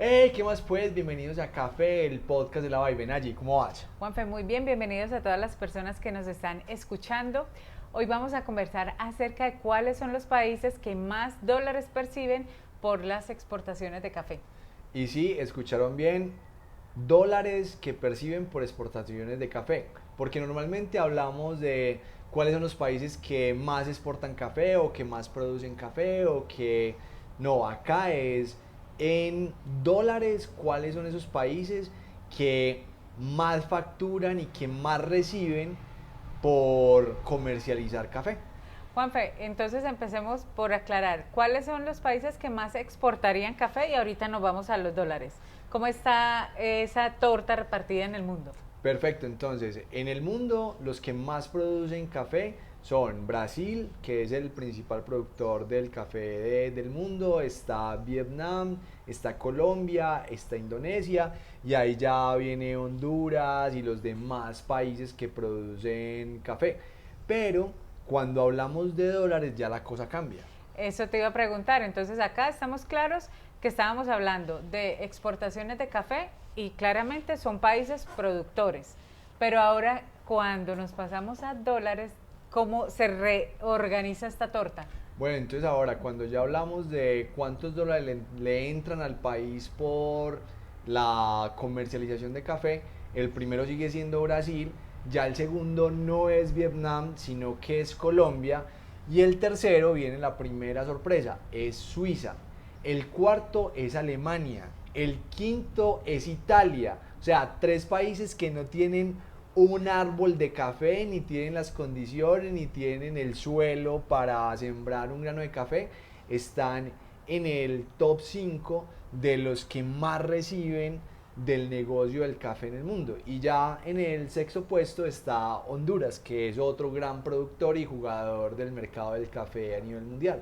Hey, ¿qué más pues? Bienvenidos a Café, el podcast de la Vibe. Allí, ¿cómo vas? Juanfe, muy bien, bienvenidos a todas las personas que nos están escuchando. Hoy vamos a conversar acerca de cuáles son los países que más dólares perciben por las exportaciones de café. Y sí, escucharon bien, dólares que perciben por exportaciones de café. Porque normalmente hablamos de cuáles son los países que más exportan café o que más producen café o que... No, acá es en dólares cuáles son esos países que más facturan y que más reciben por comercializar café. Juanfe, entonces empecemos por aclarar cuáles son los países que más exportarían café y ahorita nos vamos a los dólares. ¿Cómo está esa torta repartida en el mundo? Perfecto, entonces, en el mundo los que más producen café son Brasil, que es el principal productor del café del mundo, está Vietnam, está Colombia, está Indonesia, y ahí ya viene Honduras y los demás países que producen café. Pero cuando hablamos de dólares ya la cosa cambia. Eso te iba a preguntar. Entonces acá estamos claros que estábamos hablando de exportaciones de café y claramente son países productores. Pero ahora cuando nos pasamos a dólares, ¿cómo se reorganiza esta torta? Bueno, entonces ahora cuando ya hablamos de cuántos dólares le entran al país por la comercialización de café, el primero sigue siendo Brasil, ya el segundo no es Vietnam, sino que es Colombia, y el tercero viene la primera sorpresa, es Suiza, el cuarto es Alemania, el quinto es Italia, o sea, tres países que no tienen un árbol de café, ni tienen las condiciones, ni tienen el suelo para sembrar un grano de café, están en el top 5 de los que más reciben del negocio del café en el mundo. Y ya en el sexto puesto está Honduras, que es otro gran productor y jugador del mercado del café a nivel mundial.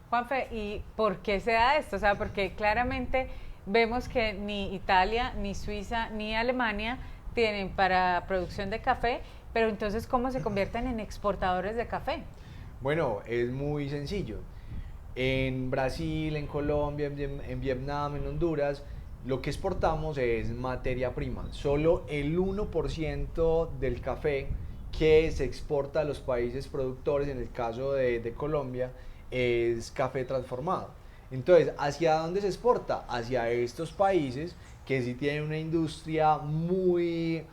Juanfe, ¿y por qué se da esto? O sea, porque claramente vemos que ni Italia, ni Suiza, ni Alemania tienen para producción de café, pero entonces ¿cómo se convierten en exportadores de café? Bueno, es muy sencillo. En Brasil, en Colombia, en Vietnam, en Honduras, lo que exportamos es materia prima. Solo el 1% del café que se exporta a los países productores, en el caso de Colombia, es café transformado. Entonces, ¿hacia dónde se exporta? Hacia estos países que sí tienen una industria muy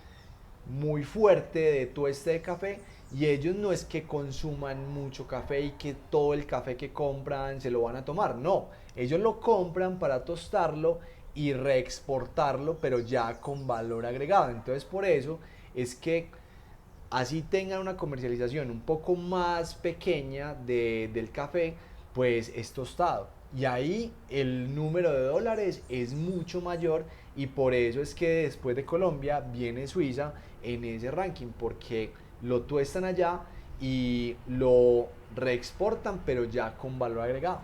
fuerte de tueste de café, y ellos no es que consuman mucho café y que todo el café que compran se lo van a tomar, no, ellos lo compran para tostarlo y reexportarlo, pero ya con valor agregado. Entonces por eso es que así tengan una comercialización un poco más pequeña del café, pues es tostado. Y ahí el número de dólares es mucho mayor, y por eso es que después de Colombia viene Suiza en ese ranking, porque lo tuestan allá y lo reexportan, pero ya con valor agregado.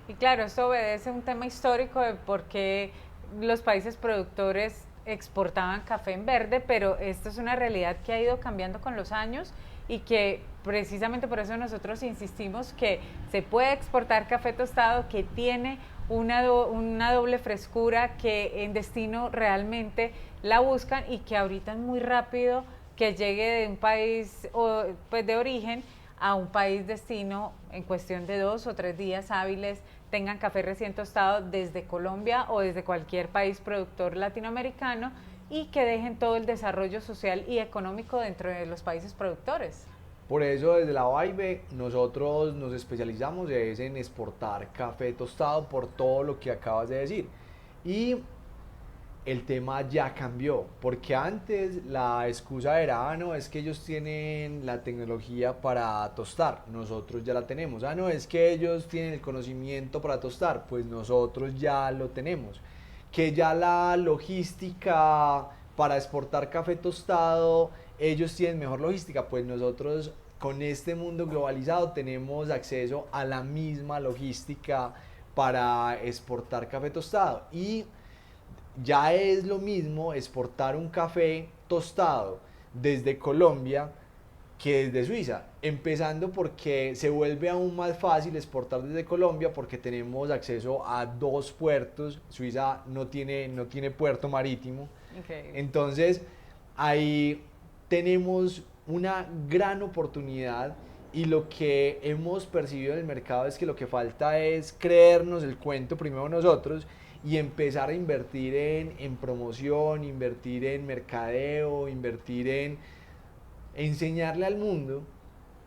Y claro, esto obedece a un tema histórico de por qué los países productores exportaban café en verde, pero esto es una realidad que ha ido cambiando con los años y que precisamente por eso nosotros insistimos que se puede exportar café tostado, que tiene una doble frescura, que en destino realmente la buscan y que ahorita es muy rápido que llegue de un país pues de origen a un país destino en cuestión de 2 o 3 días hábiles, tengan café recién tostado desde Colombia o desde cualquier país productor latinoamericano y que dejen todo el desarrollo social y económico dentro de los países productores. Por eso desde la Vibe nosotros nos especializamos es en exportar café tostado, por todo lo que acabas de decir. Y el tema ya cambió, porque antes la excusa era, no, es que ellos tienen la tecnología para tostar, nosotros ya la tenemos. No, es que ellos tienen el conocimiento para tostar, pues nosotros ya lo tenemos. Que ya la logística para exportar café tostado, ellos tienen mejor logística, pues nosotros con este mundo globalizado tenemos acceso a la misma logística para exportar café tostado. Y ya es lo mismo exportar un café tostado desde Colombia que desde Suiza, empezando porque se vuelve aún más fácil exportar desde Colombia porque tenemos acceso a dos puertos. Suiza no tiene puerto marítimo. Increíble. Entonces, ahí tenemos una gran oportunidad y lo que hemos percibido en el mercado es que lo que falta es creernos el cuento primero nosotros y empezar a invertir en promoción, invertir en mercadeo, invertir en enseñarle al mundo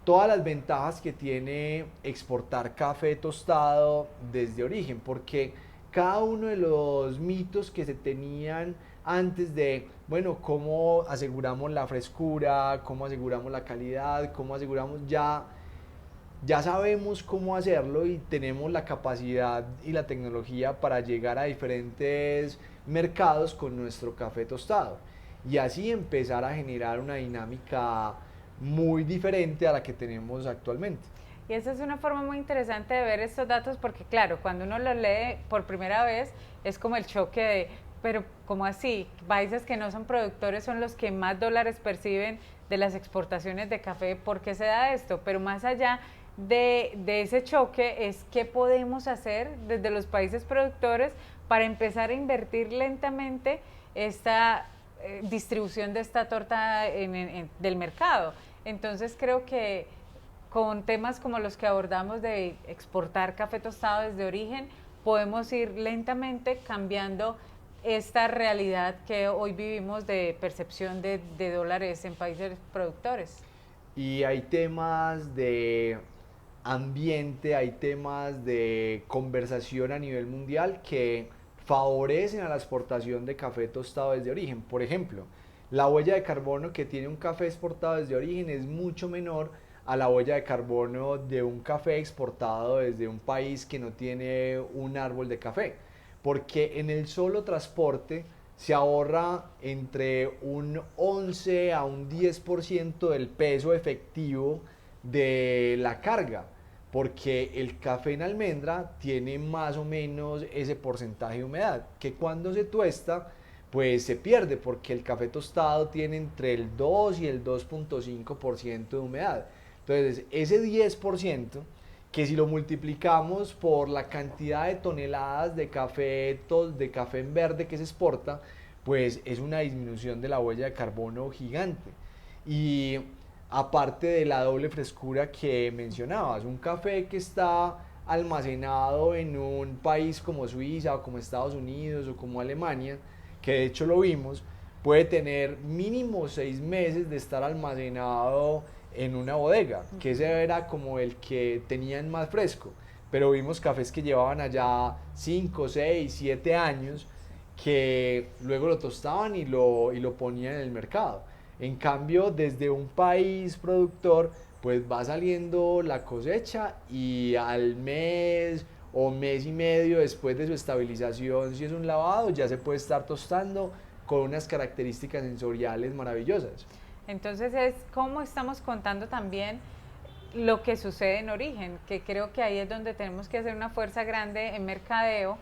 todas las ventajas que tiene exportar café tostado desde origen, porque cada uno de los mitos que se tenían antes de, bueno, cómo aseguramos la frescura, cómo aseguramos la calidad, cómo aseguramos ya sabemos cómo hacerlo y tenemos la capacidad y la tecnología para llegar a diferentes mercados con nuestro café tostado y así empezar a generar una dinámica muy diferente a la que tenemos actualmente. Y esa es una forma muy interesante de ver estos datos porque, claro, cuando uno los lee por primera vez es como el choque de, pero ¿cómo así? Países que no son productores son los que más dólares perciben de las exportaciones de café. ¿Por qué se da esto? Pero más allá de ese choque es qué podemos hacer desde los países productores para empezar a invertir lentamente esta distribución de esta torta del mercado. Entonces creo que con temas como los que abordamos de exportar café tostado desde origen, podemos ir lentamente cambiando esta realidad que hoy vivimos de percepción de dólares en países productores. Y hay temas de ambiente, hay temas de conversación a nivel mundial que favorecen a la exportación de café tostado desde origen. Por ejemplo, la huella de carbono que tiene un café exportado desde origen es mucho menor a la huella de carbono de un café exportado desde un país que no tiene un árbol de café. Porque en el solo transporte se ahorra entre un 11 a un 10% del peso efectivo de la carga, porque el café en almendra tiene más o menos ese porcentaje de humedad, que cuando se tuesta, pues se pierde, porque el café tostado tiene entre el 2 y el 2,5% de humedad. Entonces, ese 10% que si lo multiplicamos por la cantidad de toneladas de café en verde que se exporta, pues es una disminución de la huella de carbono gigante. Y aparte de la doble frescura que mencionabas, un café que está almacenado en un país como Suiza o como Estados Unidos o como Alemania, que de hecho lo vimos, puede tener mínimo 6 meses de estar almacenado en una bodega, que ese era como el que tenían más fresco, pero vimos cafés que llevaban allá 5, 6, 7 años que luego lo tostaban y lo ponían en el mercado. En cambio, desde un país productor, pues va saliendo la cosecha y al mes o mes y medio después de su estabilización, si es un lavado, ya se puede estar tostando con unas características sensoriales maravillosas. Entonces es cómo estamos contando también lo que sucede en origen, que creo que ahí es donde tenemos que hacer una fuerza grande en mercadeo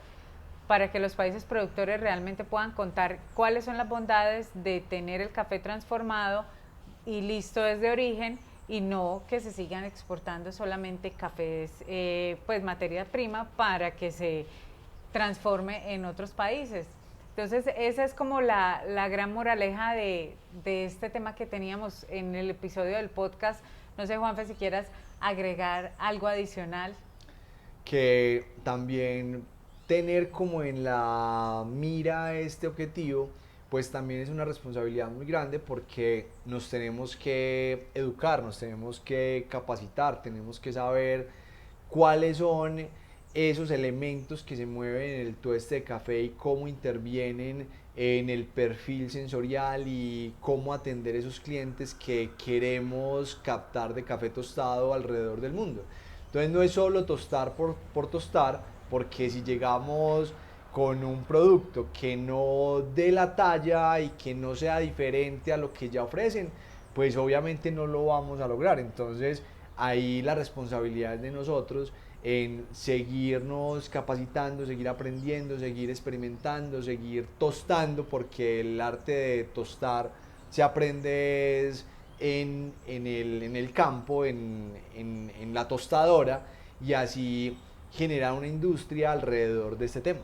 para que los países productores realmente puedan contar cuáles son las bondades de tener el café transformado y listo desde origen y no que se sigan exportando solamente cafés, pues materia prima para que se transforme en otros países. Entonces, esa es como la gran moraleja de este tema que teníamos en el episodio del podcast. No sé, Juanfe, si quieras agregar algo adicional. Que también tener como en la mira este objetivo, pues también es una responsabilidad muy grande porque nos tenemos que educar, nos tenemos que capacitar, tenemos que saber cuáles son esos elementos que se mueven en el tueste de café y cómo intervienen en el perfil sensorial y cómo atender esos clientes que queremos captar de café tostado alrededor del mundo. Entonces no es solo tostar por tostar, porque si llegamos con un producto que no dé la talla y que no sea diferente a lo que ya ofrecen, pues obviamente no lo vamos a lograr. Entonces ahí la responsabilidad es de nosotros en seguirnos capacitando, seguir aprendiendo, seguir experimentando, seguir tostando, porque el arte de tostar se aprende en el campo, en la tostadora, y así generar una industria alrededor de este tema.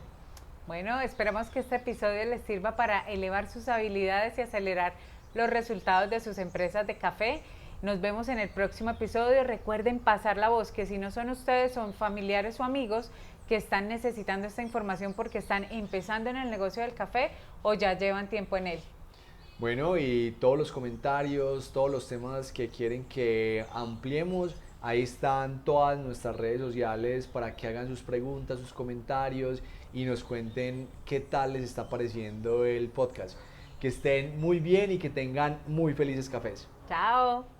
Bueno, esperamos que este episodio les sirva para elevar sus habilidades y acelerar los resultados de sus empresas de café. Nos vemos en el próximo episodio. Recuerden pasar la voz, que si no son ustedes, son familiares o amigos que están necesitando esta información porque están empezando en el negocio del café o ya llevan tiempo en él. Bueno, y todos los comentarios, todos los temas que quieren que ampliemos, ahí están todas nuestras redes sociales para que hagan sus preguntas, sus comentarios y nos cuenten qué tal les está pareciendo el podcast. Que estén muy bien y que tengan muy felices cafés. Chao.